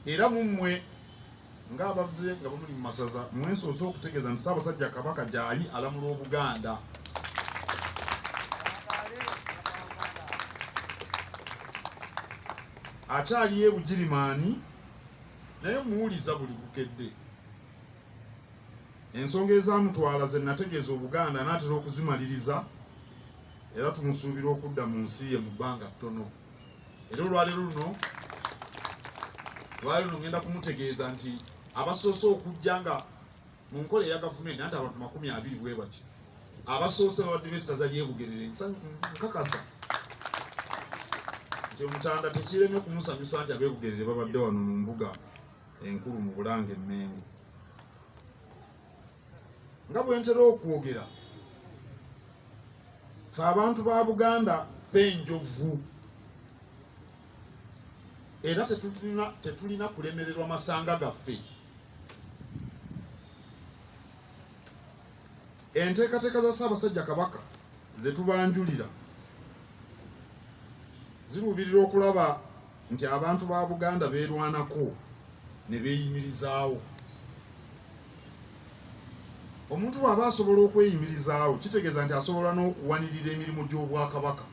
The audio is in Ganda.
era mummwe ng'abavuze nga bamuli mu masaza mwensoose okutegeeza nti Ssaabasajja Kabaka gy'ali alamula Obuganda. Akyali e Bugirimaani naye muwuliza buli bukedde. Ensonga ezamutwala ze nategeeza Obuganda n'atera okuzimaliriza era tumusuubira okudda mu nsi ye mu bbanga ttono. Era olwaleero luno ngenda kumutegeeza nti abasoose okujja nga mu nkola eya gavumenti nti abantu 20 bwe bati abasoose babadde b'essaza ly'e Bugerere nkakasa nti Omutanda tekireme kumusanyusa nti ab'e Bugerere babadde wano mu mbuga enkulu mu Bulange Mmengo. Nga bwe ntera okwogera ffe abantu ba Buganda ffe enjovu era tetulina kulemererwa masanga gaffe. Enteekateeka za Ssaabasajja Kabaka ze tubanjulira ziruubirira okulaba nti abantu ba Buganda beerwanako ne beeyimirizaawo. Omuntu bw'aba asobola okweyimirizaawo kitegeeza nti asobola n'okuwanirira emirimu gy'Obwakabaka.